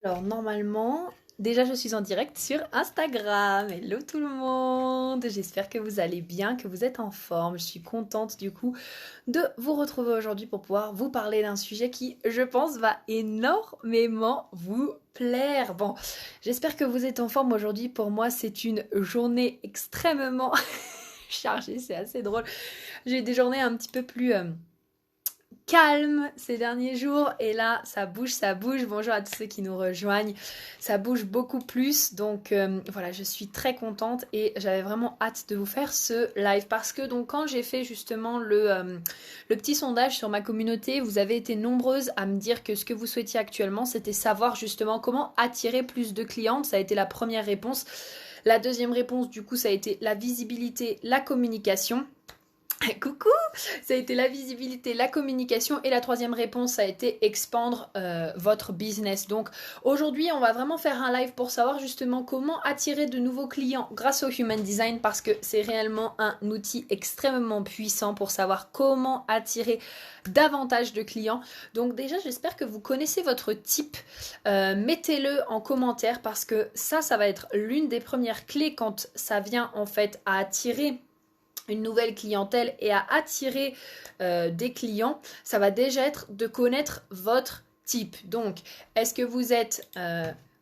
Alors normalement, déjà je suis en direct sur Instagram. Hello tout le monde. J'espère que vous allez bien, que vous êtes en forme. Je suis contente du coup de vous retrouver aujourd'hui pour pouvoir vous parler d'un sujet qui, je pense, va énormément vous plaire. Bon, j'espère que vous êtes en forme aujourd'hui. Pour moi, c'est une journée extrêmement chargée. C'est assez drôle. J'ai eu des journées un petit peu plus calme ces derniers jours et là ça bouge, ça bouge. Bonjour à tous ceux qui nous rejoignent, ça bouge beaucoup plus, donc voilà, je suis très contente et j'avais vraiment hâte de vous faire ce live parce que donc quand j'ai fait justement le petit sondage sur ma communauté, vous avez été nombreuses à me dire que ce que vous souhaitiez actuellement c'était savoir justement comment attirer plus de clientes. Ça a été la première réponse. La deuxième réponse du coup ça a été la visibilité, la communication. Coucou, ça a été la visibilité, la communication et la troisième réponse ça a été expandre votre business. Donc aujourd'hui on va vraiment faire un live pour savoir justement comment attirer de nouveaux clients grâce au Human Design parce que c'est réellement un outil extrêmement puissant pour savoir comment attirer davantage de clients. Donc déjà j'espère que vous connaissez votre type. Mettez-le en commentaire parce que ça va être l'une des premières clés quand ça vient en fait à attirer une nouvelle clientèle et à attirer des clients, ça va déjà être de connaître votre type. Donc, est-ce que vous êtes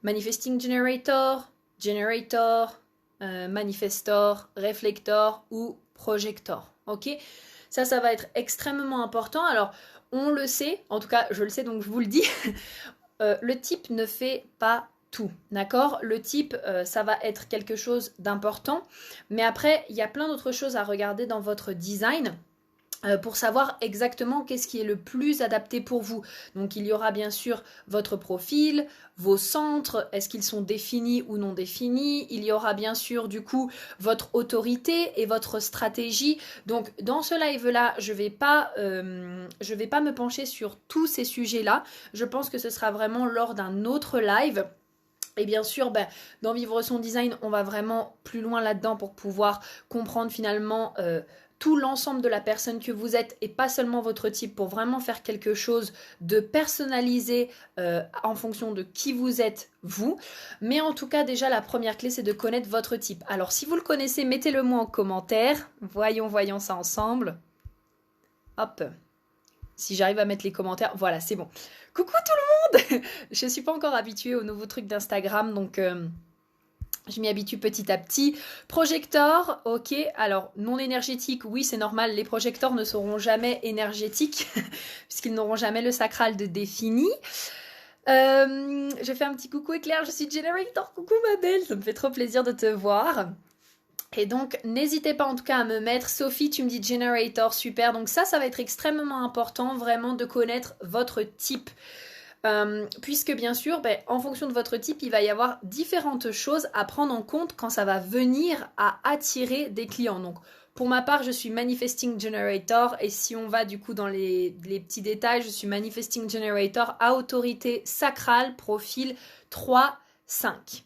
Manifesting Generator, Generator, Manifestor, Reflector ou Projector? Ok, ça va être extrêmement important. Alors, on le sait, en tout cas, je le sais, donc je vous le dis, le type ne fait pas tout, d'accord? Le type, ça va être quelque chose d'important, mais après, il y a plein d'autres choses à regarder dans votre design pour savoir exactement qu'est-ce qui est le plus adapté pour vous. Donc il y aura bien sûr votre profil, vos centres, est-ce qu'ils sont définis ou non définis. Il y aura bien sûr du coup votre autorité et votre stratégie. Donc dans ce live-là, je vais pas me pencher sur tous ces sujets-là. Je pense que ce sera vraiment lors d'un autre live. Et bien sûr, dans Vivre son design, on va vraiment plus loin là-dedans pour pouvoir comprendre finalement tout l'ensemble de la personne que vous êtes et pas seulement votre type pour vraiment faire quelque chose de personnalisé en fonction de qui vous êtes vous. Mais en tout cas, déjà, la première clé, c'est de connaître votre type. Alors, si vous le connaissez, mettez-le moi en commentaire. Voyons ça ensemble. Hop. Si j'arrive à mettre les commentaires, voilà, c'est bon. Coucou tout le monde. Je ne suis pas encore habituée aux nouveaux trucs d'Instagram, donc je m'y habitue petit à petit. Projecteur, ok. Alors, non énergétique, oui, c'est normal. Les projecteurs ne seront jamais énergétiques, puisqu'ils n'auront jamais le sacral de défini. Je fais un petit coucou éclair, je suis Generator. Coucou ma belle, ça me fait trop plaisir de te voir. Et donc, n'hésitez pas en tout cas à me mettre. Sophie, tu me dis Generator, super. Donc ça va être extrêmement important vraiment de connaître votre type. Puisque bien sûr, en fonction de votre type, il va y avoir différentes choses à prendre en compte quand ça va venir à attirer des clients. Donc, pour ma part, je suis Manifesting Generator et si on va du coup dans les petits détails, je suis Manifesting Generator à autorité sacrale, profil 3, 5.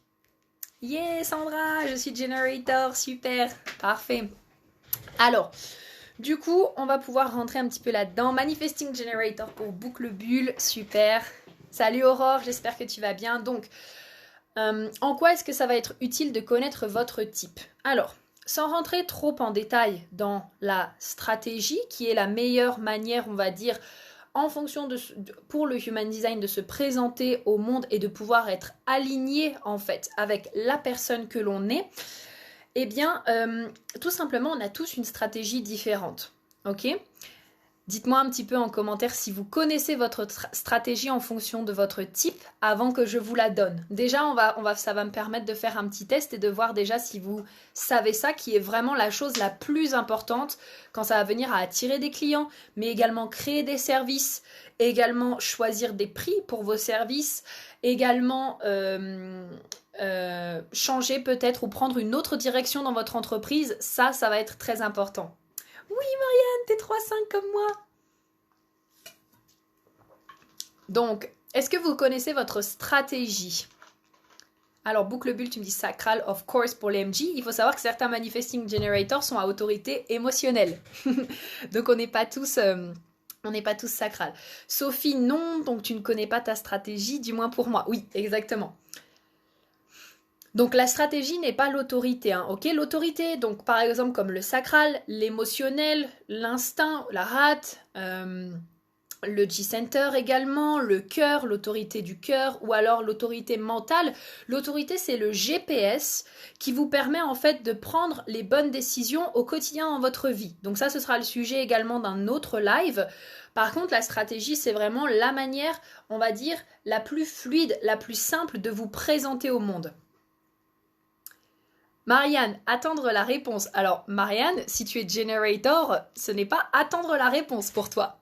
Yeah Sandra, je suis Generator, super, parfait. Alors, du coup, on va pouvoir rentrer un petit peu là-dedans. Manifesting Generator pour boucle bulle, super. Salut Aurore, j'espère que tu vas bien. Donc, en quoi est-ce que ça va être utile de connaître votre type? Alors, sans rentrer trop en détail dans la stratégie, qui est la meilleure manière, on va dire, en fonction pour le Human Design, de se présenter au monde et de pouvoir être aligné, en fait, avec la personne que l'on est, eh bien, tout simplement, on a tous une stratégie différente. Ok? Dites-moi un petit peu en commentaire si vous connaissez votre stratégie en fonction de votre type avant que je vous la donne. Déjà, ça va me permettre de faire un petit test et de voir déjà si vous savez ça, qui est vraiment la chose la plus importante quand ça va venir à attirer des clients, mais également créer des services, également choisir des prix pour vos services, également changer peut-être ou prendre une autre direction dans votre entreprise. Ça va être très important. Oui, Marianne, t'es 3-5 comme moi. Donc, est-ce que vous connaissez votre stratégie? Alors, boucle bulle, tu me dis sacral, of course, pour les MG. Il faut savoir que certains manifesting generators sont à autorité émotionnelle. Donc, on n'est pas tous On n'est pas tous sacrales. Sophie, non, donc tu ne connais pas ta stratégie, du moins pour moi. Oui, exactement. Donc la stratégie n'est pas l'autorité, hein, ok? L'autorité, donc par exemple comme le sacral, l'émotionnel, l'instinct, la rate, le G-Center également, le cœur, l'autorité du cœur, ou alors l'autorité mentale. L'autorité, c'est le GPS qui vous permet en fait de prendre les bonnes décisions au quotidien dans votre vie. Donc ça, ce sera le sujet également d'un autre live. Par contre, la stratégie, c'est vraiment la manière, on va dire, la plus fluide, la plus simple de vous présenter au monde. Marianne, attendre la réponse. Alors, Marianne, si tu es generator, ce n'est pas attendre la réponse pour toi.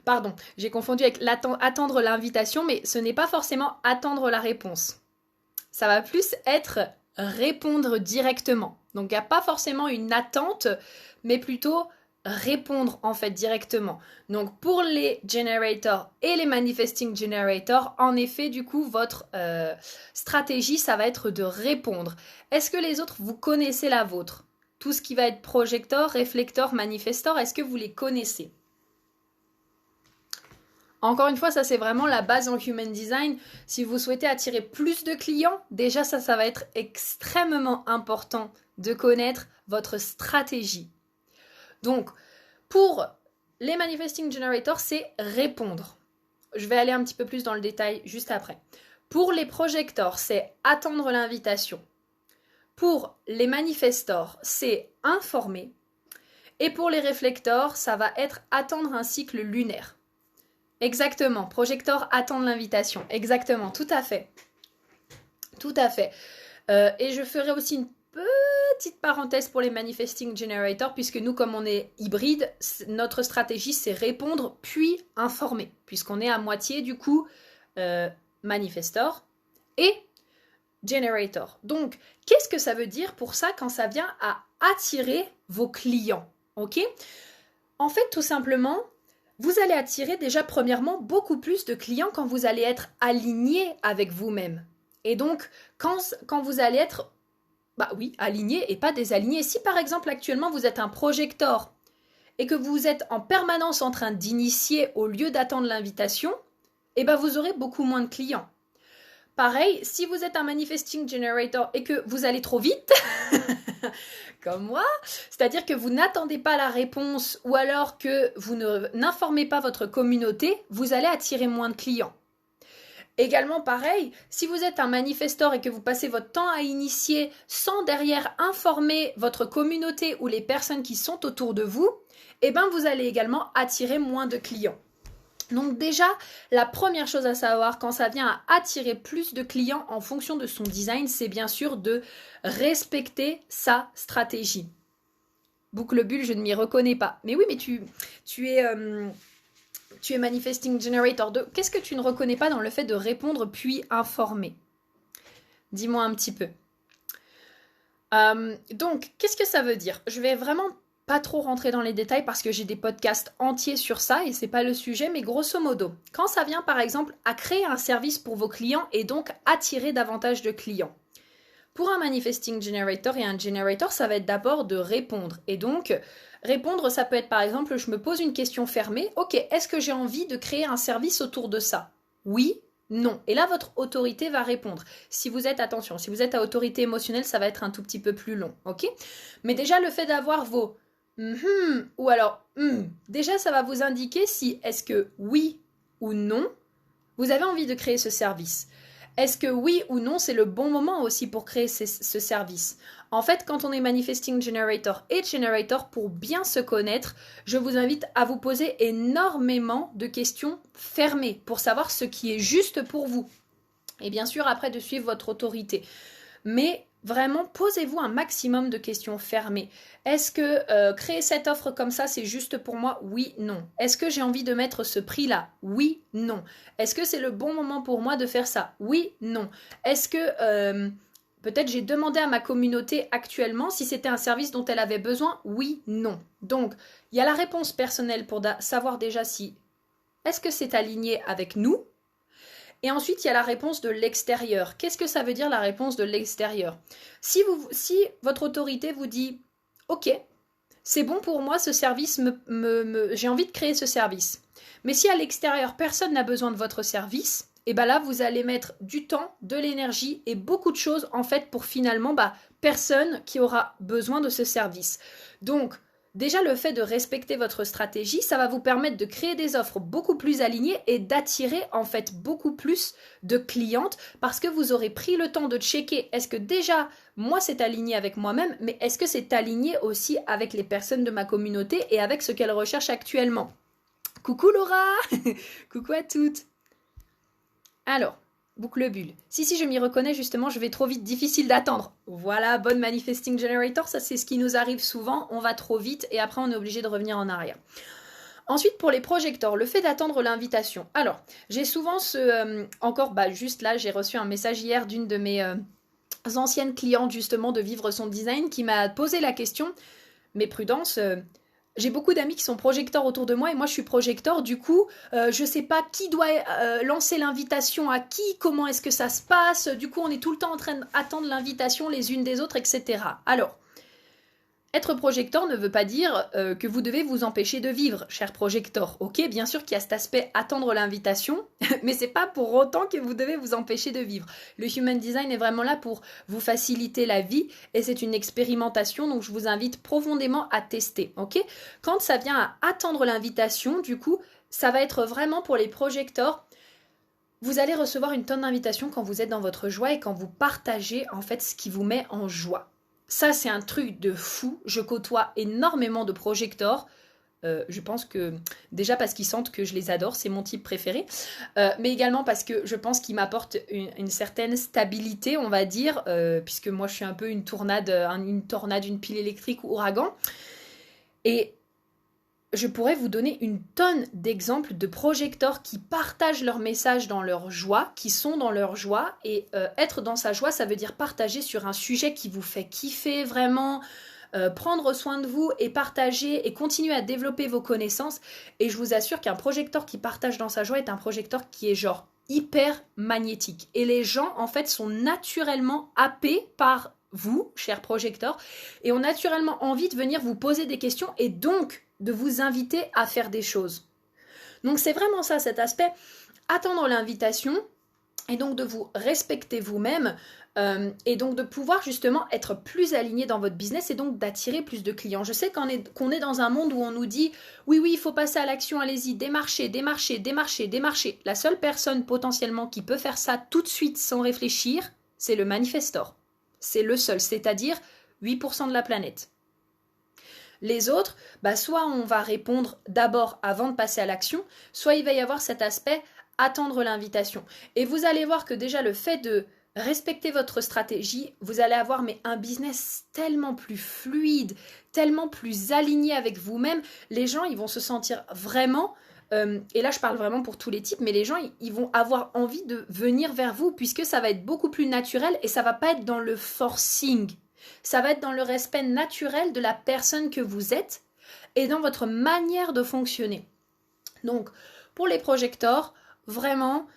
Pardon, j'ai confondu avec attendre l'invitation, mais ce n'est pas forcément attendre la réponse. Ça va plus être répondre directement. Donc, il n'y a pas forcément une attente, mais plutôt répondre en fait directement. Donc pour les generators et les manifesting generators, en effet du coup votre stratégie ça va être de répondre. Est-ce que les autres vous connaissez la vôtre? Tout ce qui va être projector, réflecteur, manifestor, est-ce que vous les connaissez? Encore une fois, ça c'est vraiment la base en Human Design. Si vous souhaitez attirer plus de clients, déjà ça va être extrêmement important de connaître votre stratégie. Donc, pour les Manifesting Generators, c'est répondre. Je vais aller un petit peu plus dans le détail juste après. Pour les projectors, c'est attendre l'invitation. Pour les manifestors, c'est informer. Et pour les réflecteurs, ça va être attendre un cycle lunaire. Exactement, projecteur attendre l'invitation. Exactement, tout à fait. Tout à fait. Et je ferai aussi une petite parenthèse pour les manifesting generators, puisque nous, comme on est hybride, notre stratégie, c'est répondre puis informer, puisqu'on est à moitié, du coup, manifestor et generator. Donc, qu'est-ce que ça veut dire pour ça quand ça vient à attirer vos clients? Ok? En fait, tout simplement, vous allez attirer déjà, premièrement, beaucoup plus de clients quand vous allez être aligné avec vous-même. Et donc, quand vous allez être aligné et pas désaligné. Si par exemple actuellement vous êtes un projecteur et que vous êtes en permanence en train d'initier au lieu d'attendre l'invitation, vous aurez beaucoup moins de clients. Pareil, si vous êtes un manifesting generator et que vous allez trop vite, comme moi, c'est-à-dire que vous n'attendez pas la réponse ou alors que vous n'informez pas votre communauté, vous allez attirer moins de clients. Également pareil, si vous êtes un manifestor et que vous passez votre temps à initier sans derrière informer votre communauté ou les personnes qui sont autour de vous, vous allez également attirer moins de clients. Donc déjà, la première chose à savoir quand ça vient à attirer plus de clients en fonction de son design, c'est bien sûr de respecter sa stratégie. Boucle bulle, je ne m'y reconnais pas. Mais oui, mais tu es manifesting generator 2. Qu'est-ce que tu ne reconnais pas dans le fait de répondre puis informer? Dis-moi un petit peu. Donc, qu'est-ce que ça veut dire? Je vais vraiment pas trop rentrer dans les détails parce que j'ai des podcasts entiers sur ça et c'est pas le sujet, mais grosso modo, quand ça vient par exemple à créer un service pour vos clients et donc attirer davantage de clients. Pour un manifesting generator et un generator, ça va être d'abord de répondre. Et donc, répondre, ça peut être par exemple, je me pose une question fermée. Ok, est-ce que j'ai envie de créer un service autour de ça? Oui, non. Et là, votre autorité va répondre. Si vous êtes à autorité émotionnelle, ça va être un tout petit peu plus long. Ok? Mais déjà, le fait d'avoir vos ou alors déjà, ça va vous indiquer si est-ce que oui ou non, vous avez envie de créer ce service. Est-ce que oui ou non, c'est le bon moment aussi pour créer ce service? En fait, quand on est manifesting generator et generator, pour bien se connaître, je vous invite à vous poser énormément de questions fermées pour savoir ce qui est juste pour vous. Et bien sûr, après, de suivre votre autorité. Mais vraiment, posez-vous un maximum de questions fermées. Est-ce que créer cette offre comme ça, c'est juste pour moi? Oui, non. Est-ce que j'ai envie de mettre ce prix-là? Oui, non. Est-ce que c'est le bon moment pour moi de faire ça? Oui, non. Est-ce que peut-être j'ai demandé à ma communauté actuellement si c'était un service dont elle avait besoin? Oui, non. Donc, il y a la réponse personnelle pour savoir déjà si est-ce que c'est aligné avec nous? Et ensuite, il y a la réponse de l'extérieur. Qu'est-ce que ça veut dire la réponse de l'extérieur? Si votre autorité vous dit « Ok, c'est bon pour moi, ce service, j'ai envie de créer ce service. Mais si à l'extérieur, personne n'a besoin de votre service, et bien là, vous allez mettre du temps, de l'énergie et beaucoup de choses en fait pour finalement personne qui aura besoin de ce service. Donc, déjà, le fait de respecter votre stratégie, ça va vous permettre de créer des offres beaucoup plus alignées et d'attirer en fait beaucoup plus de clientes parce que vous aurez pris le temps de checker est-ce que déjà moi c'est aligné avec moi-même, mais est-ce que c'est aligné aussi avec les personnes de ma communauté et avec ce qu'elles recherchent actuellement. Coucou Laura. Coucou à toutes. Alors, boucle bulle. Si, je m'y reconnais justement, je vais trop vite, difficile d'attendre. Voilà, bonne Manifesting Generator, ça c'est ce qui nous arrive souvent, on va trop vite et après on est obligé de revenir en arrière. Ensuite, pour les projecteurs, le fait d'attendre l'invitation. Alors, j'ai souvent juste là, j'ai reçu un message hier d'une de mes anciennes clientes justement de Vivre son Design qui m'a posé la question, mais Prudence... j'ai beaucoup d'amis qui sont projecteurs autour de moi et moi je suis projecteur, du coup je sais pas qui doit lancer l'invitation à qui, comment est-ce que ça se passe, du coup on est tout le temps en train d'attendre l'invitation les unes des autres, etc. Alors, être projecteur ne veut pas dire que vous devez vous empêcher de vivre, cher projecteur. Ok, bien sûr qu'il y a cet aspect attendre l'invitation, mais c'est pas pour autant que vous devez vous empêcher de vivre. Le Human Design est vraiment là pour vous faciliter la vie et c'est une expérimentation, donc je vous invite profondément à tester. Ok, quand ça vient à attendre l'invitation, du coup, ça va être vraiment pour les projecteurs. Vous allez recevoir une tonne d'invitations quand vous êtes dans votre joie et quand vous partagez en fait ce qui vous met en joie. Ça, c'est un truc de fou. Je côtoie énormément de projecteurs. Je pense que déjà parce qu'ils sentent que je les adore, c'est mon type préféré, mais également parce que je pense qu'ils m'apportent une certaine stabilité, on va dire, puisque moi je suis un peu une tornade, une pile électrique ou ouragan. Et je pourrais vous donner une tonne d'exemples de projecteurs qui partagent leur message dans leur joie, qui sont dans leur joie. Et être dans sa joie, ça veut dire partager sur un sujet qui vous fait kiffer vraiment, prendre soin de vous et partager et continuer à développer vos connaissances. Et je vous assure qu'un projecteur qui partage dans sa joie est un projecteur qui est genre hyper magnétique. Et les gens, en fait, sont naturellement happés par vous, chers projecteurs, et ont naturellement envie de venir vous poser des questions et donc de vous inviter à faire des choses. Donc c'est vraiment ça, cet aspect, attendre l'invitation et donc de vous respecter vous-même et donc de pouvoir justement être plus aligné dans votre business et donc d'attirer plus de clients. Je sais qu'on est dans un monde où on nous dit oui, il faut passer à l'action, allez-y, démarchez. La seule personne potentiellement qui peut faire ça tout de suite sans réfléchir, c'est le manifestor. C'est le seul, c'est-à-dire 8% de la planète. Les autres, soit on va répondre d'abord avant de passer à l'action, soit il va y avoir cet aspect attendre l'invitation. Et vous allez voir que déjà le fait de respecter votre stratégie, vous allez avoir un business tellement plus fluide, tellement plus aligné avec vous-même. Les gens, ils vont se sentir vraiment... et là je parle vraiment pour tous les types, mais les gens ils vont avoir envie de venir vers vous puisque ça va être beaucoup plus naturel et ça va pas être dans le forcing, ça va être dans le respect naturel de la personne que vous êtes et dans votre manière de fonctionner. Donc pour les projecteurs, vraiment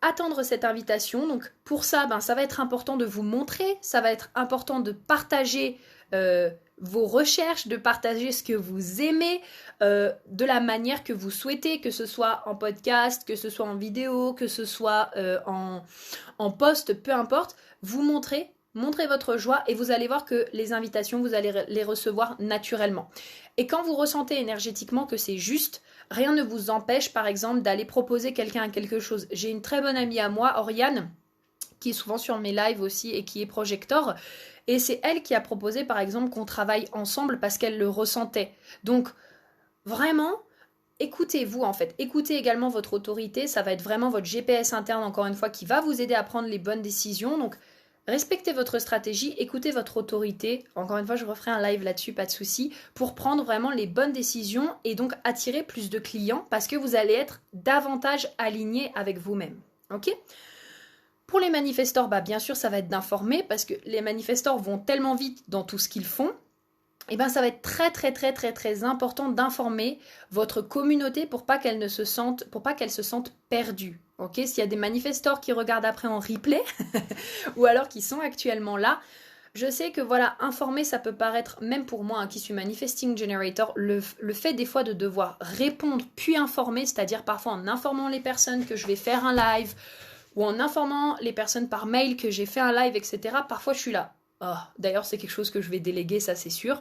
attendre cette invitation. Donc pour ça, ça va être important de vous montrer, ça va être important de partager vos recherches, de partager ce que vous aimez, de la manière que vous souhaitez, que ce soit en podcast, que ce soit en vidéo, que ce soit en post, peu importe. Vous montrez votre joie et vous allez voir que les invitations, vous allez les recevoir naturellement. Et quand vous ressentez énergétiquement que c'est juste, rien ne vous empêche par exemple d'aller proposer quelqu'un à quelque chose. J'ai une très bonne amie à moi, Oriane, qui est souvent sur mes lives aussi et qui est projecteur. Et c'est elle qui a proposé par exemple qu'on travaille ensemble parce qu'elle le ressentait. Donc vraiment, écoutez-vous en fait. Écoutez également votre autorité. Ça va être vraiment votre GPS interne encore une fois qui va vous aider à prendre les bonnes décisions. Donc respectez votre stratégie, écoutez votre autorité. Encore une fois, je referai un live là-dessus, pas de souci, pour prendre vraiment les bonnes décisions et donc attirer plus de clients parce que vous allez être davantage aligné avec vous-même. Ok ? Pour les manifestors, bien sûr, ça va être d'informer parce que les manifestors vont tellement vite dans tout ce qu'ils font. Et ça va être très très très très très important d'informer votre communauté pour pas qu'elle se sente perdue. Ok, s'il y a des manifestors qui regardent après en replay ou alors qui sont actuellement là, Je sais que voilà, informer, ça peut paraître, même pour moi qui suis Manifesting Generator, le fait des fois de devoir répondre puis informer, c'est-à-dire parfois en informant les personnes que je vais faire un live ou en informant les personnes par mail que j'ai fait un live, etc. Parfois je suis là. Oh, d'ailleurs, c'est quelque chose que je vais déléguer, ça c'est sûr.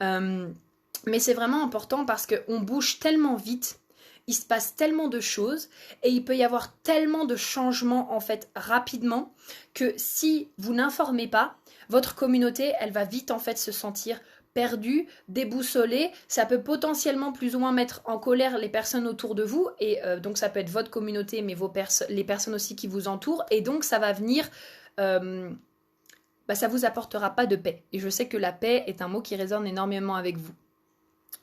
Mais c'est vraiment important parce qu'on bouge tellement vite, il se passe tellement de choses et il peut y avoir tellement de changements en fait rapidement que si vous n'informez pas, votre communauté, elle va vite en fait se sentir perdue, déboussolée. Ça peut potentiellement plus ou moins mettre en colère les personnes autour de vous et donc ça peut être votre communauté mais les personnes aussi qui vous entourent et donc ça va venir... ça vous apportera pas de paix. Et je sais que la paix est un mot qui résonne énormément avec vous.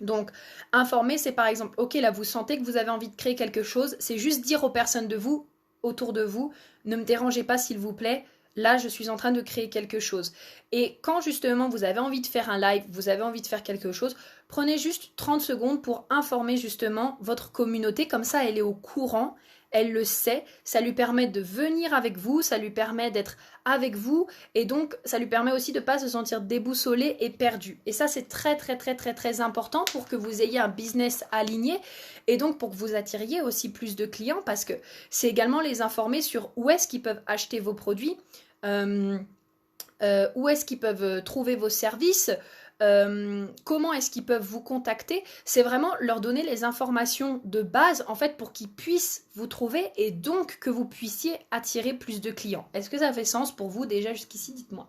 Donc, informer, c'est par exemple, ok, là, vous sentez que vous avez envie de créer quelque chose, c'est juste dire aux personnes de vous, autour de vous, ne me dérangez pas, s'il vous plaît, là, je suis en train de créer quelque chose. Et quand, justement, vous avez envie de faire un live, vous avez envie de faire quelque chose, prenez juste 30 secondes pour informer, justement, votre communauté, comme ça, elle est au courant, elle le sait, ça lui permet de venir avec vous, ça lui permet d'être avec vous et donc ça lui permet aussi de ne pas se sentir déboussolé et perdu. Et ça c'est très très très très très important pour que vous ayez un business aligné et donc pour que vous attiriez aussi plus de clients parce que c'est également les informer sur où est-ce qu'ils peuvent acheter vos produits, où est-ce qu'ils peuvent trouver vos services, comment est-ce qu'ils peuvent vous contacter, c'est vraiment leur donner les informations de base en fait pour qu'ils puissent vous trouver et donc que vous puissiez attirer plus de clients. Est-ce que ça fait sens pour vous déjà jusqu'ici? Dites-moi.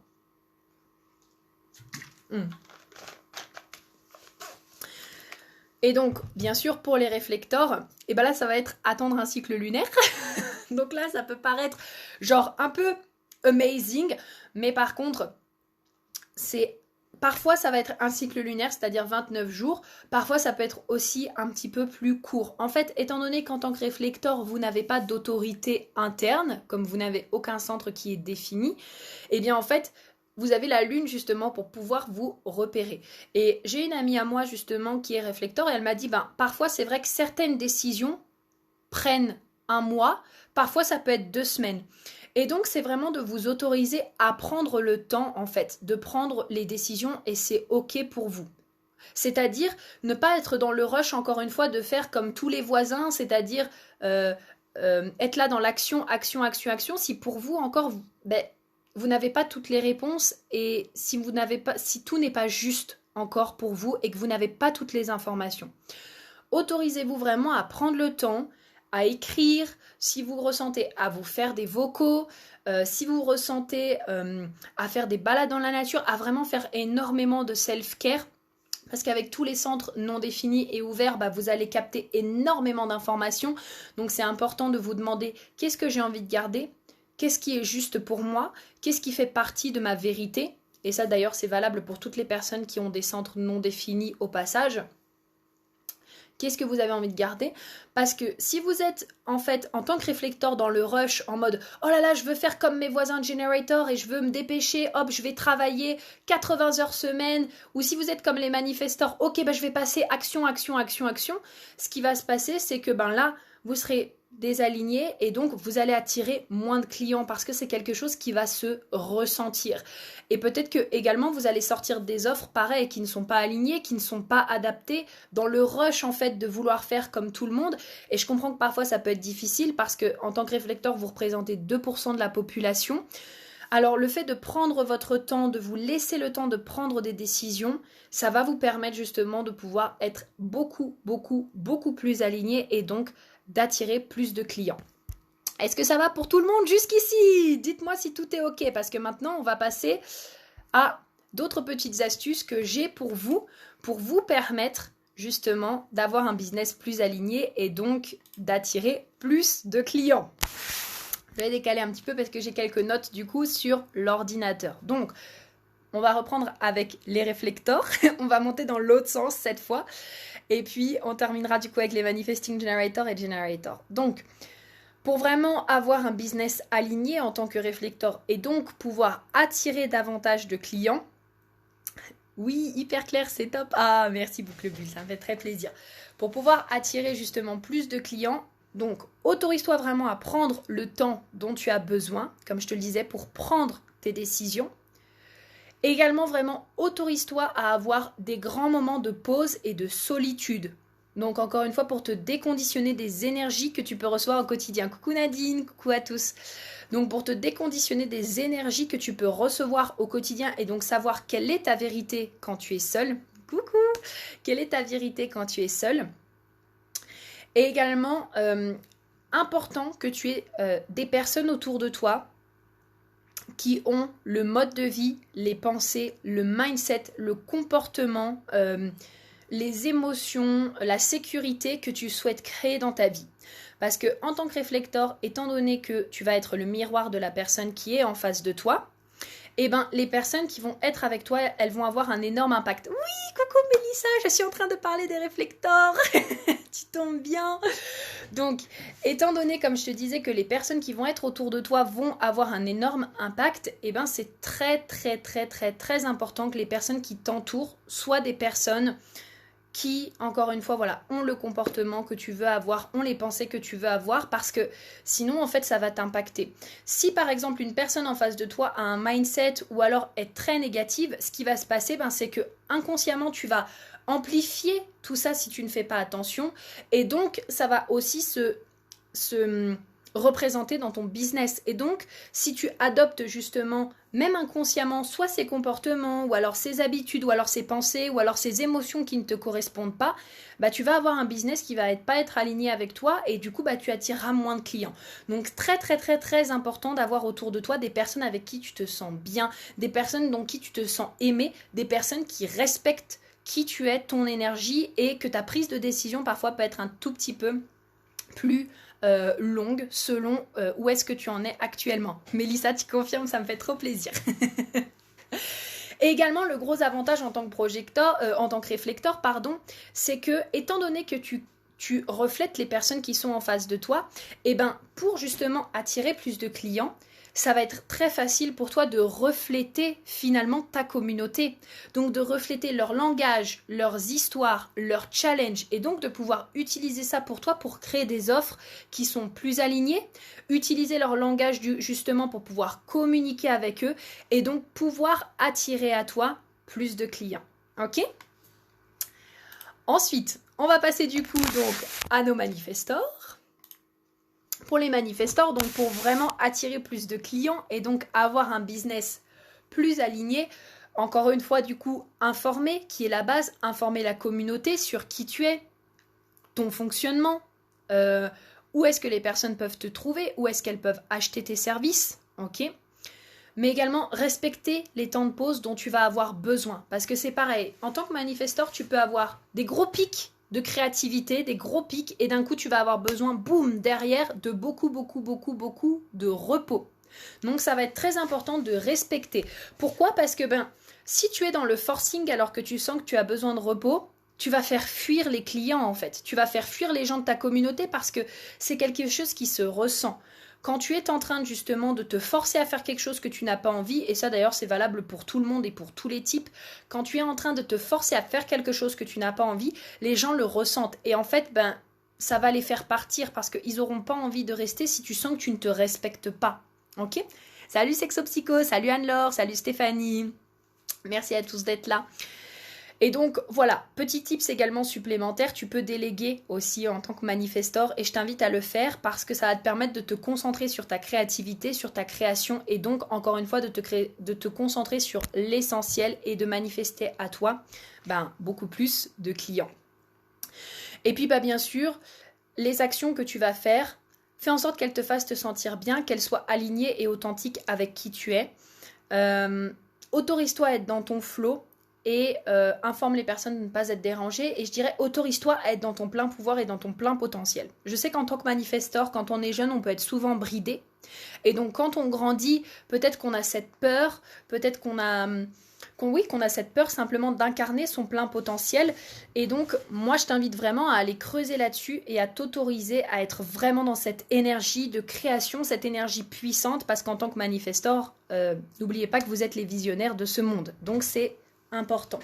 Et donc, bien sûr, pour les réflecteurs, et ben là, ça va être attendre un cycle lunaire. Donc là, ça peut paraître genre un peu amazing, mais par contre, parfois, ça va être un cycle lunaire, c'est-à-dire 29 jours. Parfois, ça peut être aussi un petit peu plus court. En fait, étant donné qu'en tant que réflecteur, vous n'avez pas d'autorité interne, comme vous n'avez aucun centre qui est défini, eh bien, en fait, vous avez la lune justement pour pouvoir vous repérer. Et j'ai une amie à moi justement qui est réflecteur et elle m'a dit, parfois, c'est vrai que certaines décisions prennent un mois, parfois, ça peut être 2 semaines. Et donc, c'est vraiment de vous autoriser à prendre le temps, en fait, de prendre les décisions et c'est OK pour vous. C'est-à-dire ne pas être dans le rush, encore une fois, de faire comme tous les voisins, c'est-à-dire être là dans l'action, action, action, action. Si pour vous, encore, vous n'avez pas toutes les réponses et si tout n'est pas juste encore pour vous et que vous n'avez pas toutes les informations. Autorisez-vous vraiment à prendre le temps, à écrire, si vous ressentez à vous faire des vocaux, si vous ressentez à faire des balades dans la nature, à vraiment faire énormément de self-care, parce qu'avec tous les centres non définis et ouverts, vous allez capter énormément d'informations. Donc c'est important de vous demander qu'est-ce que j'ai envie de garder, qu'est-ce qui est juste pour moi, qu'est-ce qui fait partie de ma vérité. Et ça d'ailleurs c'est valable pour toutes les personnes qui ont des centres non définis au passage. Qu'est-ce que vous avez envie de garder? Parce que si vous êtes en fait en tant que réflecteur dans le rush en mode oh là là je veux faire comme mes voisins de Generator et je veux me dépêcher, hop je vais travailler 80 heures semaine, ou si vous êtes comme les manifesteurs, ok je vais passer action, action, action, action, ce qui va se passer c'est que là vous serez désaligné et donc vous allez attirer moins de clients parce que c'est quelque chose qui va se ressentir. Et peut-être que également vous allez sortir des offres pareilles qui ne sont pas alignées, qui ne sont pas adaptées dans le rush en fait de vouloir faire comme tout le monde. Et je comprends que parfois ça peut être difficile parce que en tant que réflecteur vous représentez 2% de la population. Alors le fait de prendre votre temps, de vous laisser le temps de prendre des décisions, ça va vous permettre justement de pouvoir être beaucoup, beaucoup, beaucoup plus aligné et donc d'attirer plus de clients. Est-ce que ça va pour tout le monde jusqu'ici? Dites-moi si tout est OK parce que maintenant on va passer à d'autres petites astuces que j'ai pour vous permettre justement d'avoir un business plus aligné et donc d'attirer plus de clients. Je vais décaler un petit peu parce que j'ai quelques notes du coup sur l'ordinateur. Donc, on va reprendre avec les réflecteurs. On va monter dans l'autre sens cette fois. Et puis, on terminera du coup avec les Manifesting Generator et Generator. Donc, pour vraiment avoir un business aligné en tant que réflecteur et donc pouvoir attirer davantage de clients, oui, hyper clair, c'est top. Ah, merci Boucle Bulle, ça me fait très plaisir. Pour pouvoir attirer justement plus de clients, donc autorise-toi vraiment à prendre le temps dont tu as besoin, comme je te le disais, pour prendre tes décisions. Également, vraiment, autorise-toi à avoir des grands moments de pause et de solitude. Donc encore une fois, pour te déconditionner des énergies que tu peux recevoir au quotidien. Coucou Nadine, coucou à tous. Donc pour te déconditionner des énergies que tu peux recevoir au quotidien et donc savoir quelle est ta vérité quand tu es seul. Coucou, quelle est ta vérité quand tu es seul. Et également, important que tu aies des personnes autour de toi qui ont le mode de vie, les pensées, le mindset, le comportement, les émotions, la sécurité que tu souhaites créer dans ta vie. Parce que en tant que réflecteur, étant donné que tu vas être le miroir de la personne qui est en face de toi, eh ben, les personnes qui vont être avec toi, elles vont avoir un énorme impact. Oui, coucou Mélissa, je suis en train de parler des réflecteurs. Tu tombes bien. Donc, étant donné, comme je te disais, que les personnes qui vont être autour de toi vont avoir un énorme impact, eh ben, c'est très, très, très, très, très important que les personnes qui t'entourent soient des personnes qui, encore une fois, voilà, ont le comportement que tu veux avoir, ont les pensées que tu veux avoir, parce que sinon, en fait, ça va t'impacter. Si, par exemple, une personne en face de toi a un mindset ou alors est très négative, ce qui va se passer, ben, c'est que inconsciemment, tu vas amplifier tout ça si tu ne fais pas attention, et donc, ça va aussi se représenter dans ton business. Et donc, si tu adoptes justement, même inconsciemment, soit ces comportements, ou alors ces habitudes, ou alors ces pensées, ou alors ces émotions qui ne te correspondent pas, bah, tu vas avoir un business qui va pas être aligné avec toi, et du coup, bah, tu attireras moins de clients. Donc, très, très, très, très important d'avoir autour de toi des personnes avec qui tu te sens bien, des personnes dont qui tu te sens aimé, des personnes qui respectent qui tu es, ton énergie, et que ta prise de décision parfois peut être un tout petit peu plus longue selon où est-ce que tu en es actuellement. Mélissa, tu confirmes, ça me fait trop plaisir. Et également, le gros avantage en tant que en tant que réflecteur, pardon, c'est que, étant donné que tu reflètes les personnes qui sont en face de toi, et ben, pour justement attirer plus de clients, ça va être très facile pour toi de refléter finalement ta communauté. Donc de refléter leur langage, leurs histoires, leurs challenges, et donc de pouvoir utiliser ça pour toi pour créer des offres qui sont plus alignées, utiliser leur langage justement pour pouvoir communiquer avec eux et donc pouvoir attirer à toi plus de clients. Ok ? Ensuite, on va passer du coup donc à nos manifestors. Pour les manifestors, donc pour vraiment attirer plus de clients et donc avoir un business plus aligné, encore une fois du coup informer, qui est la base, informer la communauté sur qui tu es, ton fonctionnement, où est-ce que les personnes peuvent te trouver, où est-ce qu'elles peuvent acheter tes services, ok ? Mais également respecter les temps de pause dont tu vas avoir besoin, parce que c'est pareil, en tant que manifestor, tu peux avoir des gros pics de créativité, des gros pics, et d'un coup tu vas avoir besoin, boum, derrière de beaucoup de repos. Donc ça va être très important de respecter. Pourquoi ? Parce que si tu es dans le forcing alors que tu sens que tu as besoin de repos, tu vas faire fuir les clients en fait. Tu vas faire fuir les gens de ta communauté parce que c'est quelque chose qui se ressent. Quand tu es en train justement de te forcer à faire quelque chose que tu n'as pas envie, et ça d'ailleurs c'est valable pour tout le monde et pour tous les types, quand tu es en train de te forcer à faire quelque chose que tu n'as pas envie, les gens le ressentent. Et en fait, ça va les faire partir parce qu'ils n'auront pas envie de rester si tu sens que tu ne te respectes pas. Ok ? Salut Sexopsycho, salut Anne-Laure, salut Stéphanie. Merci à tous d'être là. Et donc voilà, petit tips également supplémentaire, tu peux déléguer aussi en tant que manifestor et je t'invite à le faire parce que ça va te permettre de te concentrer sur ta créativité, sur ta création et donc encore une fois de te concentrer sur l'essentiel et de manifester à toi beaucoup plus de clients. Et puis bien sûr, les actions que tu vas faire, fais en sorte qu'elles te fassent te sentir bien, qu'elles soient alignées et authentiques avec qui tu es. Autorise-toi à être dans ton flow. Et informe les personnes de ne pas être dérangées et je dirais autorise-toi à être dans ton plein pouvoir et dans ton plein potentiel. Je sais qu'en tant que manifestor, quand on est jeune, on peut être souvent bridé et donc quand on grandit, peut-être qu'on a cette peur, peut-être qu'on a cette peur simplement d'incarner son plein potentiel et donc moi je t'invite vraiment à aller creuser là-dessus et à t'autoriser à être vraiment dans cette énergie de création, cette énergie puissante parce qu'en tant que manifestor, n'oubliez pas que vous êtes les visionnaires de ce monde, donc c'est important.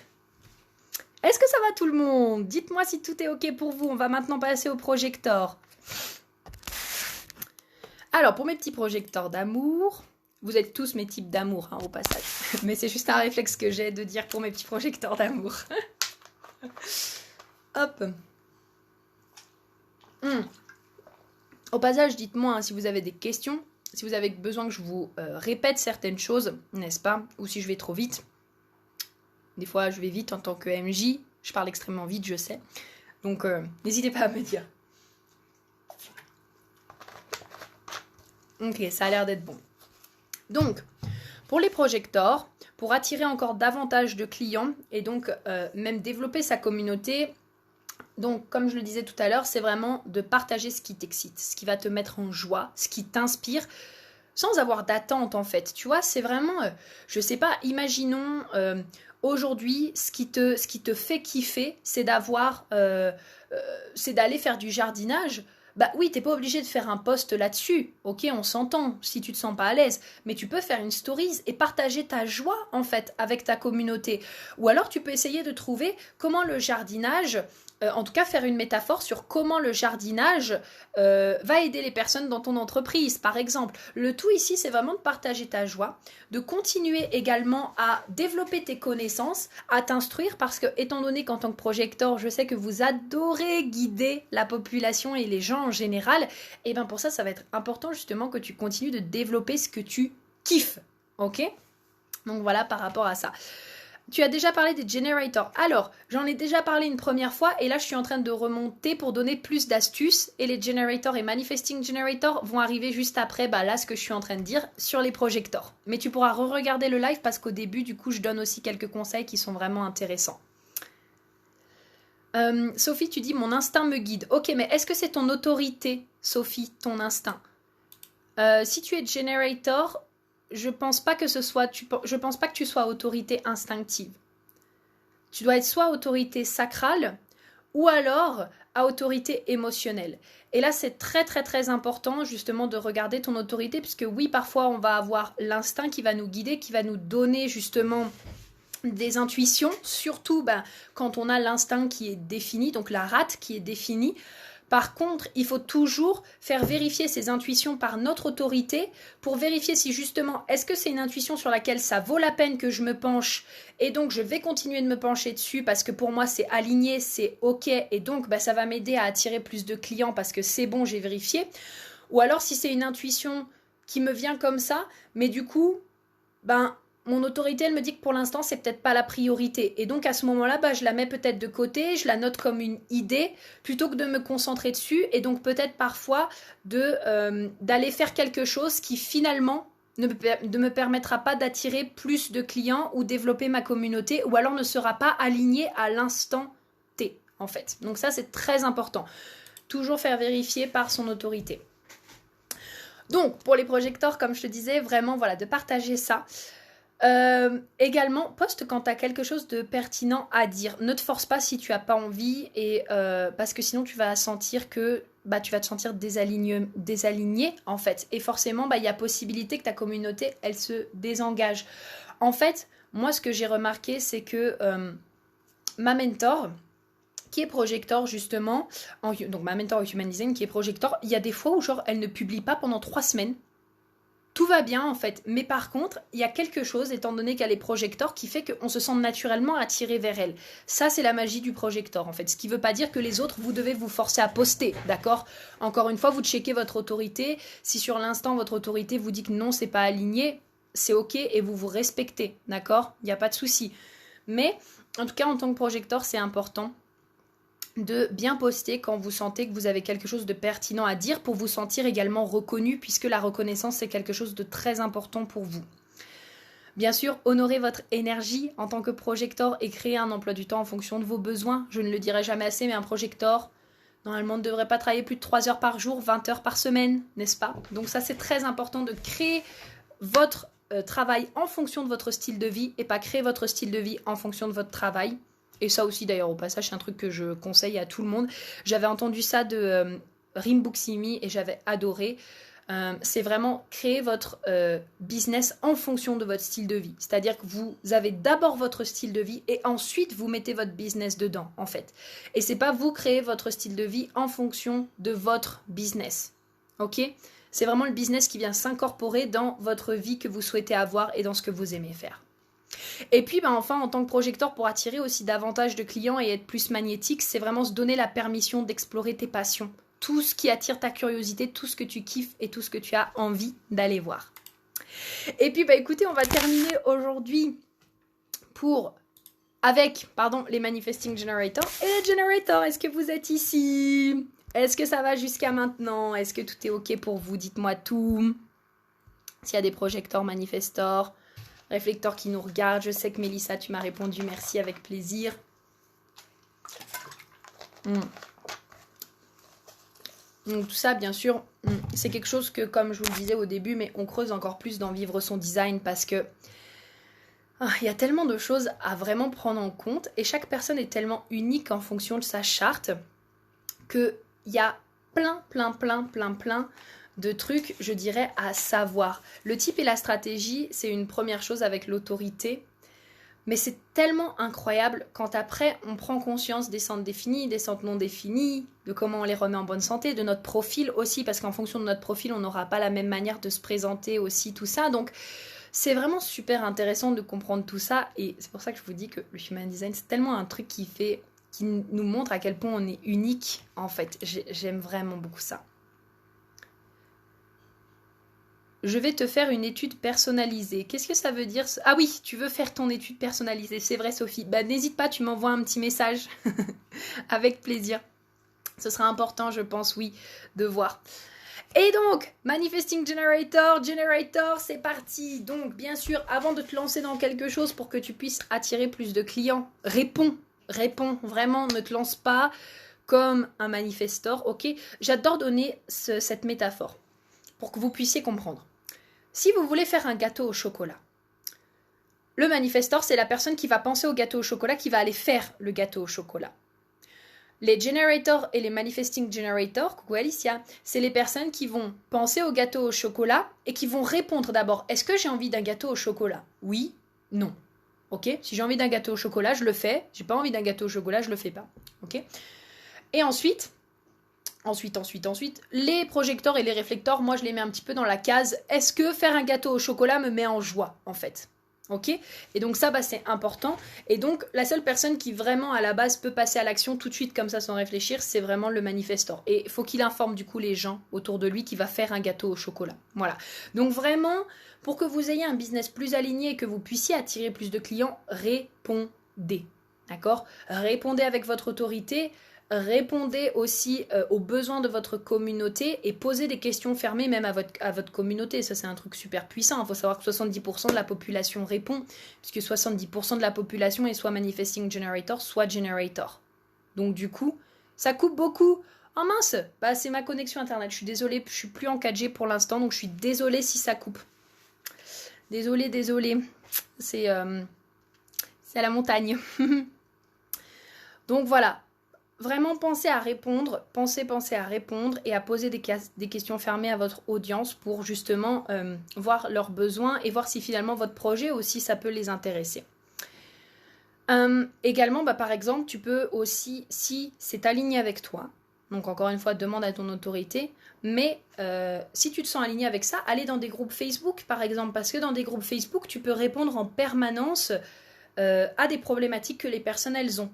Est-ce que ça va tout le monde ? Dites-moi si tout est ok pour vous. On va maintenant passer au projecteur. Alors, pour mes petits projecteurs d'amour, Vous êtes tous mes types d'amour, hein, au passage. Mais c'est juste un réflexe que j'ai de dire pour mes petits projecteurs d'amour. Hop. Au passage, dites-moi hein, si vous avez des questions, si vous avez besoin que je vous répète certaines choses, n'est-ce pas? Ou si je vais trop vite. Des fois, je vais vite en tant que MJ. Je parle extrêmement vite, je sais. Donc, n'hésitez pas à me dire. Ok, ça a l'air d'être bon. Donc, pour les projecteurs, pour attirer encore davantage de clients et donc même développer sa communauté, donc comme je le disais tout à l'heure, c'est vraiment de partager ce qui t'excite, ce qui va te mettre en joie, ce qui t'inspire, sans avoir d'attente en fait. Tu vois, c'est vraiment, je sais pas, imaginons aujourd'hui, ce qui te fait kiffer, c'est c'est d'aller faire du jardinage. Bah oui, t'es pas obligé de faire un post là-dessus, ok, on s'entend si tu te sens pas à l'aise, mais tu peux faire une stories et partager ta joie en fait avec ta communauté. Ou alors tu peux essayer de trouver comment le jardinage, en tout cas faire une métaphore sur comment le jardinage va aider les personnes dans ton entreprise, par exemple. Le tout ici, c'est vraiment de partager ta joie, de continuer également à développer tes connaissances, à t'instruire, parce que étant donné qu'en tant que projecteur, je sais que vous adorez guider la population et les gens en général, et bien pour ça, ça va être important justement que tu continues de développer ce que tu kiffes, ok? Donc voilà par rapport à ça. Tu as déjà parlé des generators. Alors, j'en ai déjà parlé une première fois et là, je suis en train de remonter pour donner plus d'astuces. Et les generators et manifesting generators vont arriver juste après, là, ce que je suis en train de dire sur les projecteurs. Mais tu pourras re-regarder le live parce qu'au début, du coup, je donne aussi quelques conseils qui sont vraiment intéressants. Sophie, tu dis mon instinct me guide. Ok, mais est-ce que c'est ton autorité, Sophie, ton instinct? Si tu es generator, je pense pas que tu sois autorité instinctive. Tu dois être soit autorité sacrale ou alors à autorité émotionnelle. Et là, c'est très très très important justement de regarder ton autorité puisque oui, parfois on va avoir l'instinct qui va nous guider, qui va nous donner justement des intuitions, surtout quand on a l'instinct qui est défini, donc la rate qui est définie. Par contre, il faut toujours faire vérifier ces intuitions par notre autorité pour vérifier si justement, est-ce que c'est une intuition sur laquelle ça vaut la peine que je me penche et donc je vais continuer de me pencher dessus parce que pour moi c'est aligné, c'est ok et donc ça va m'aider à attirer plus de clients parce que c'est bon, j'ai vérifié. Ou alors si c'est une intuition qui me vient comme ça, mais du coup, mon autorité, elle me dit que pour l'instant, c'est peut-être pas la priorité. Et donc, à ce moment-là, je la mets peut-être de côté, je la note comme une idée, plutôt que de me concentrer dessus. Et donc, peut-être parfois, d'aller faire quelque chose qui, finalement, ne me permettra pas d'attirer plus de clients ou développer ma communauté, ou alors ne sera pas aligné à l'instant T, en fait. Donc ça, c'est très important. Toujours faire vérifier par son autorité. Donc, pour les projecteurs, comme je te disais, vraiment, voilà, de partager ça. Également, poste quand tu as quelque chose de pertinent à dire. Ne te force pas si tu n'as pas envie et parce que sinon tu vas sentir que tu vas te sentir désaligné en fait. Et forcément, il y a possibilité que ta communauté, elle se désengage. En fait, moi, ce que j'ai remarqué, c'est que ma mentor, qui est projecteur justement, donc ma mentor au Human Design, qui est projecteur, il y a des fois où genre elle ne publie pas pendant 3 semaines. Tout va bien en fait, mais par contre, il y a quelque chose, étant donné qu'elle est projecteur, qui fait qu'on se sent naturellement attiré vers elle. Ça, c'est la magie du projecteur en fait. Ce qui ne veut pas dire que les autres, vous devez vous forcer à poster, d'accord? Encore une fois, vous checkez votre autorité. Si sur l'instant, votre autorité vous dit que non, c'est pas aligné, c'est ok et vous vous respectez, d'accord? Il n'y a pas de souci. Mais, en tout cas, en tant que projecteur, c'est important de bien poster quand vous sentez que vous avez quelque chose de pertinent à dire pour vous sentir également reconnu puisque la reconnaissance c'est quelque chose de très important pour vous. Bien sûr, honorez votre énergie en tant que projecteur et créer un emploi du temps en fonction de vos besoins. Je ne le dirai jamais assez, mais un projecteur, normalement, ne devrait pas travailler plus de 3 heures par jour, 20 heures par semaine, n'est-ce pas? Donc ça, c'est très important de créer votre travail en fonction de votre style de vie et pas créer votre style de vie en fonction de votre travail. Et ça aussi d'ailleurs au passage c'est un truc que je conseille à tout le monde. J'avais entendu ça de Rim Buksimi et j'avais adoré. C'est vraiment créer votre business en fonction de votre style de vie. C'est-à-dire que vous avez d'abord votre style de vie et ensuite vous mettez votre business dedans en fait. Et c'est pas vous créer votre style de vie en fonction de votre business. Ok ? C'est vraiment le business qui vient s'incorporer dans votre vie que vous souhaitez avoir et dans ce que vous aimez faire. Et puis enfin, en tant que projecteur, pour attirer aussi davantage de clients et être plus magnétique, c'est vraiment se donner la permission d'explorer tes passions. Tout ce qui attire ta curiosité, tout ce que tu kiffes et tout ce que tu as envie d'aller voir. Et puis écoutez, on va terminer aujourd'hui avec les Manifesting Generators. Et les Generators, est-ce que vous êtes ici? Est-ce que ça va jusqu'à maintenant? Est-ce que tout est ok pour vous? Dites-moi tout. S'il y a des projecteurs, manifestors, réflecteurs qui nous regardent. Je sais que Mélissa, tu m'as répondu. Merci, avec plaisir. Donc tout ça, bien sûr, c'est quelque chose que, comme je vous le disais au début, mais on creuse encore plus dans Vivre son design parce que il y a tellement de choses à vraiment prendre en compte et chaque personne est tellement unique en fonction de sa charte qu'il y a plein de trucs, je dirais, à savoir. Le type et la stratégie, c'est une première chose avec l'autorité. Mais c'est tellement incroyable quand après on prend conscience des centres définis, des centres non définis, de comment on les remet en bonne santé, de notre profil aussi, parce qu'en fonction de notre profil, on n'aura pas la même manière de se présenter aussi, tout ça. Donc c'est vraiment super intéressant de comprendre tout ça et c'est pour ça que je vous dis que le Human Design, c'est tellement un truc qui nous montre à quel point on est unique en fait. J'aime vraiment beaucoup ça. Je vais te faire une étude personnalisée. Qu'est-ce que ça veut dire? Ah oui, tu veux faire ton étude personnalisée. C'est vrai, Sophie. N'hésite pas, tu m'envoies un petit message. Avec plaisir. Ce sera important, je pense, oui, de voir. Et donc, Manifesting Generator, c'est parti. Donc, bien sûr, avant de te lancer dans quelque chose pour que tu puisses attirer plus de clients, réponds. Vraiment, ne te lance pas comme un manifestor, ok? J'adore donner cette métaphore pour que vous puissiez comprendre. Si vous voulez faire un gâteau au chocolat, le manifestor, c'est la personne qui va penser au gâteau au chocolat, qui va aller faire le gâteau au chocolat. Les generators et les manifesting generators, coucou Alicia, c'est les personnes qui vont penser au gâteau au chocolat et qui vont répondre d'abord, est-ce que j'ai envie d'un gâteau au chocolat? Oui, non. Ok? Si j'ai envie d'un gâteau au chocolat, je le fais. J'ai pas envie d'un gâteau au chocolat, je le fais pas. Ok? Et ensuite, les projecteurs et les réflecteurs, moi je les mets un petit peu dans la case, est-ce que faire un gâteau au chocolat me met en joie en fait? Ok? Et donc ça, c'est important. Et donc la seule personne qui vraiment à la base peut passer à l'action tout de suite comme ça sans réfléchir, c'est vraiment le manifestor. Et il faut qu'il informe du coup les gens autour de lui qu'il va faire un gâteau au chocolat. Voilà. Donc vraiment, pour que vous ayez un business plus aligné et que vous puissiez attirer plus de clients, répondez. D'accord? Répondez avec votre autorité. Répondez aussi aux besoins de votre communauté et posez des questions fermées même à votre communauté. Ça, c'est un truc super puissant. Il faut savoir que 70% de la population répond, puisque 70% de la population est soit Manifesting Generator, soit Generator. Donc du coup, ça coupe beaucoup. Oh mince, c'est ma connexion Internet. Je suis désolée, je suis plus en 4G pour l'instant, donc je suis désolée si ça coupe. Désolée. C'est à la montagne. Donc voilà. Vraiment, pensez à répondre et à poser des questions fermées à votre audience pour justement voir leurs besoins et voir si finalement votre projet aussi, ça peut les intéresser. Également, par exemple, tu peux aussi, si c'est aligné avec toi, donc encore une fois, demande à ton autorité, mais si tu te sens aligné avec ça, allez dans des groupes Facebook, par exemple, parce que dans des groupes Facebook, tu peux répondre en permanence à des problématiques que les personnes, elles ont.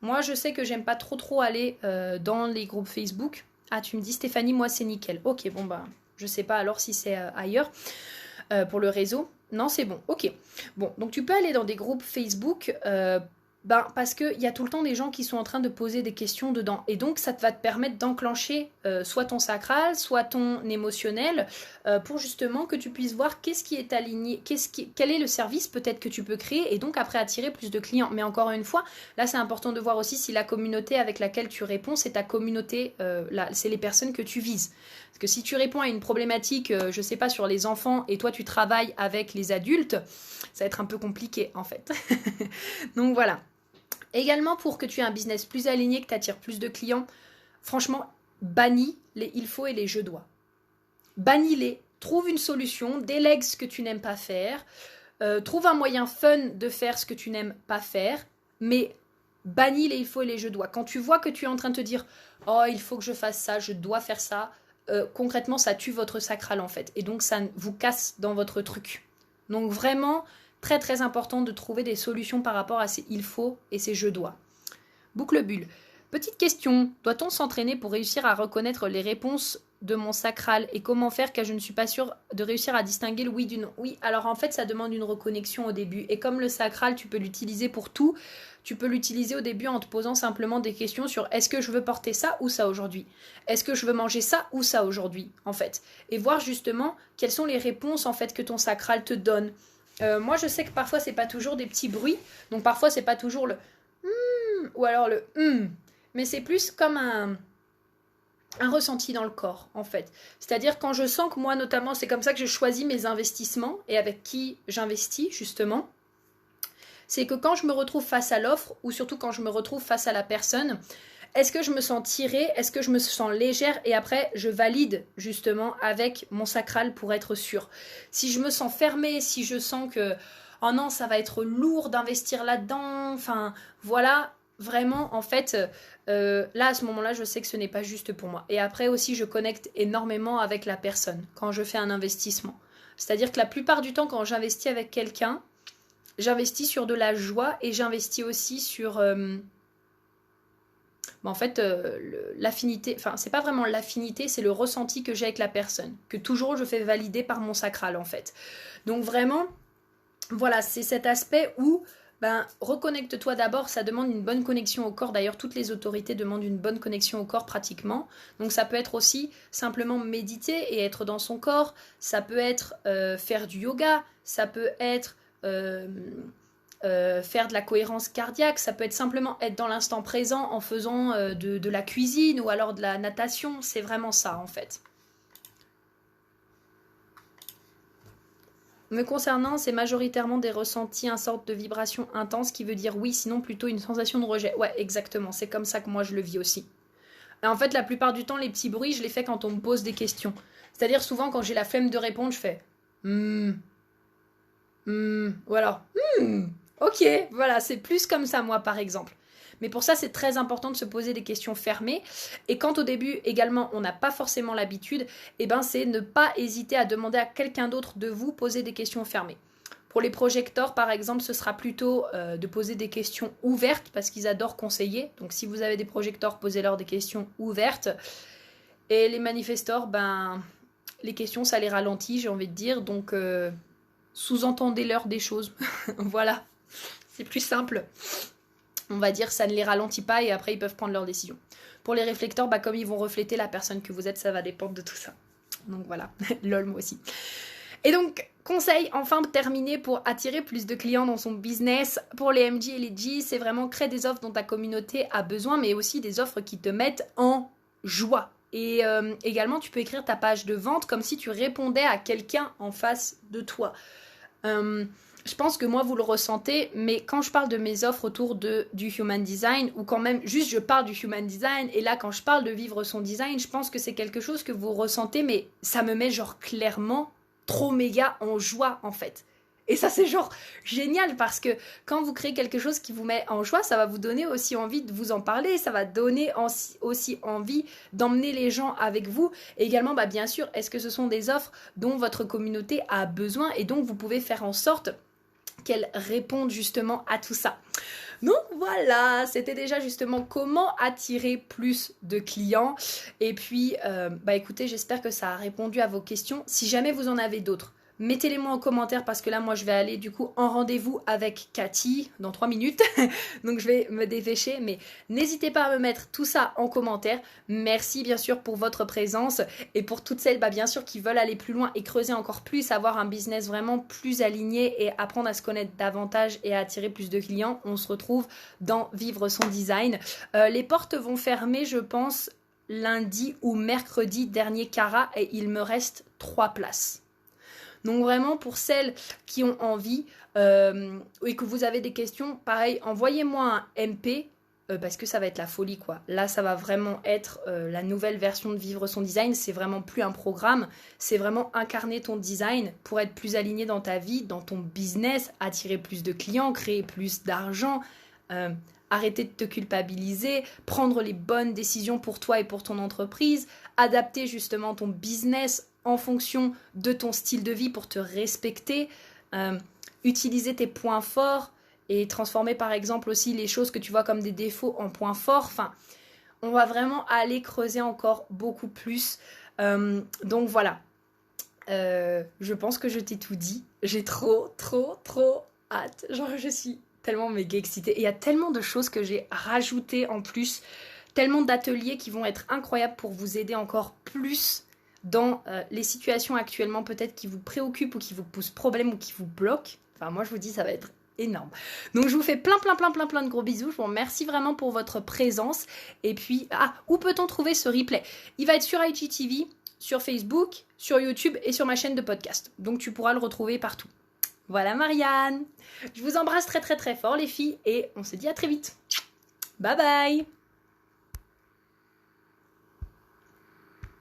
Moi, je sais que j'aime pas trop aller dans les groupes Facebook. Ah, tu me dis Stéphanie, moi c'est nickel. Ok, je sais pas alors si c'est ailleurs pour le réseau. Non, c'est bon. Ok. Bon, donc tu peux aller dans des groupes Facebook parce qu'il y a tout le temps des gens qui sont en train de poser des questions dedans. Et donc, ça va te permettre d'enclencher soit ton sacral, soit ton émotionnel pour justement que tu puisses voir qu'est-ce qui est aligné, quel est le service peut-être que tu peux créer et donc après attirer plus de clients. Mais encore une fois, là, c'est important de voir aussi si la communauté avec laquelle tu réponds, c'est ta communauté, c'est les personnes que tu vises. Parce que si tu réponds à une problématique, je sais pas, sur les enfants et toi, tu travailles avec les adultes, ça va être un peu compliqué en fait. Donc voilà. Également, pour que tu aies un business plus aligné, que tu attires plus de clients, franchement, bannis les il faut et les je dois. Bannis-les, trouve une solution, délègue ce que tu n'aimes pas faire, trouve un moyen fun de faire ce que tu n'aimes pas faire, mais bannis les il faut et les je dois. Quand tu vois que tu es en train de te dire « Oh, il faut que je fasse ça, je dois faire ça », concrètement, ça tue votre sacral en fait. Et donc, ça vous casse dans votre truc. Donc, vraiment, très très important de trouver des solutions par rapport à ces il faut et ces je dois. Boucle bulle. Petite question, doit-on s'entraîner pour réussir à reconnaître les réponses de mon sacral et comment faire car je ne suis pas sûre de réussir à distinguer le oui du non. Oui, alors en fait ça demande une reconnexion au début et comme le sacral tu peux l'utiliser pour tout, tu peux l'utiliser au début en te posant simplement des questions sur est-ce que je veux porter ça ou ça aujourd'hui, est-ce que je veux manger ça ou ça aujourd'hui en fait, et voir justement quelles sont les réponses en fait que ton sacral te donne. Moi je sais que parfois c'est pas toujours des petits bruits, donc parfois c'est pas toujours le ou alors le mais c'est plus comme un ressenti dans le corps en fait. C'est-à-dire quand je sens que moi notamment, c'est comme ça que je choisis mes investissements et avec qui j'investis justement, c'est que quand je me retrouve face à l'offre ou surtout quand je me retrouve face à la personne, est-ce que je me sens tirée, est-ce que je me sens légère et après je valide justement avec mon sacral pour être sûre. Si je me sens fermée, si je sens que oh non ça va être lourd d'investir là-dedans, enfin voilà, vraiment en fait là à ce moment-là je sais que ce n'est pas juste pour moi. Et après aussi je connecte énormément avec la personne quand je fais un investissement. C'est-à-dire que la plupart du temps quand j'investis avec quelqu'un, j'investis sur de la joie et j'investis aussi sur en fait l'affinité, enfin c'est pas vraiment l'affinité, c'est le ressenti que j'ai avec la personne, que toujours je fais valider par mon sacral en fait. Donc vraiment voilà, c'est cet aspect où reconnecte-toi d'abord, ça demande une bonne connexion au corps. D'ailleurs, toutes les autorités demandent une bonne connexion au corps pratiquement. Donc ça peut être aussi simplement méditer et être dans son corps. Ça peut être faire du yoga. Ça peut être faire de la cohérence cardiaque. Ça peut être simplement être dans l'instant présent en faisant de la cuisine ou alors de la natation. C'est vraiment ça en fait. Me concernant, c'est majoritairement des ressentis, une sorte de vibration intense qui veut dire oui, sinon plutôt une sensation de rejet. Ouais, exactement, c'est comme ça que moi je le vis aussi. Et en fait, la plupart du temps, les petits bruits, je les fais quand on me pose des questions. C'est-à-dire souvent quand j'ai la flemme de répondre, je fais ou alors ok, voilà, c'est plus comme ça moi par exemple. Mais pour ça, c'est très important de se poser des questions fermées. Et quand au début, également, on n'a pas forcément l'habitude, c'est ne pas hésiter à demander à quelqu'un d'autre de vous poser des questions fermées. Pour les projecteurs, par exemple, ce sera plutôt de poser des questions ouvertes parce qu'ils adorent conseiller. Donc, si vous avez des projecteurs, posez-leur des questions ouvertes. Et les manifestors, les questions, ça les ralentit, j'ai envie de dire. Donc, sous-entendez-leur des choses. Voilà, c'est plus simple. On va dire ça ne les ralentit pas et après ils peuvent prendre leurs décisions. Pour les réflecteurs, comme ils vont refléter la personne que vous êtes, ça va dépendre de tout ça. Donc voilà, lol moi aussi. Et donc, conseil enfin terminé pour attirer plus de clients dans son business. Pour les MG et les G, c'est vraiment créer des offres dont ta communauté a besoin, mais aussi des offres qui te mettent en joie. Et également, tu peux écrire ta page de vente comme si tu répondais à quelqu'un en face de toi. Je pense que moi vous le ressentez, mais quand je parle de mes offres autour du human design, ou quand même juste je parle du human design, et là quand je parle de vivre son design, je pense que c'est quelque chose que vous ressentez, mais ça me met genre clairement trop méga en joie en fait. Et ça c'est genre génial parce que quand vous créez quelque chose qui vous met en joie, ça va vous donner aussi envie de vous en parler, ça va donner aussi envie d'emmener les gens avec vous. Et également, bien sûr, est-ce que ce sont des offres dont votre communauté a besoin et donc vous pouvez faire en sorte qu'elles répondent justement à tout ça. Donc voilà, c'était déjà justement comment attirer plus de clients. Et puis, écoutez, j'espère que ça a répondu à vos questions. Si jamais vous en avez d'autres, mettez-les-moi en commentaire parce que là, moi, je vais aller du coup en rendez-vous avec Cathy dans 3 minutes. Donc, je vais me dépêcher. Mais n'hésitez pas à me mettre tout ça en commentaire. Merci bien sûr pour votre présence et pour toutes celles, bien sûr, qui veulent aller plus loin et creuser encore plus, avoir un business vraiment plus aligné et apprendre à se connaître davantage et à attirer plus de clients. On se retrouve dans Vivre son design. Les portes vont fermer, je pense, lundi ou mercredi dernier carat et il me reste 3 places. Donc vraiment pour celles qui ont envie et que vous avez des questions, pareil, envoyez-moi un MP parce que ça va être la folie quoi. Là ça va vraiment être la nouvelle version de Vivre son design, c'est vraiment plus un programme, c'est vraiment incarner ton design pour être plus aligné dans ta vie, dans ton business, attirer plus de clients, créer plus d'argent, arrêter de te culpabiliser, prendre les bonnes décisions pour toi et pour ton entreprise, adapter justement ton business en fonction de ton style de vie pour te respecter, utiliser tes points forts et transformer par exemple aussi les choses que tu vois comme des défauts en points forts. Enfin, on va vraiment aller creuser encore beaucoup plus. Donc voilà. Je pense que je t'ai tout dit. J'ai trop hâte. Genre, je suis tellement méga excitée. Et il y a tellement de choses que j'ai rajoutées en plus. Tellement d'ateliers qui vont être incroyables pour vous aider encore plus dans les situations actuellement peut-être qui vous préoccupent ou qui vous posent problème ou qui vous bloquent. Enfin, moi, je vous dis, ça va être énorme. Donc, je vous fais plein de gros bisous. Je vous remercie vraiment pour votre présence. Et puis, où peut-on trouver ce replay? Il va être sur IGTV, sur Facebook, sur YouTube et sur ma chaîne de podcast. Donc, tu pourras le retrouver partout. Voilà, Marianne. Je vous embrasse très fort, les filles. Et on se dit à très vite. Bye bye.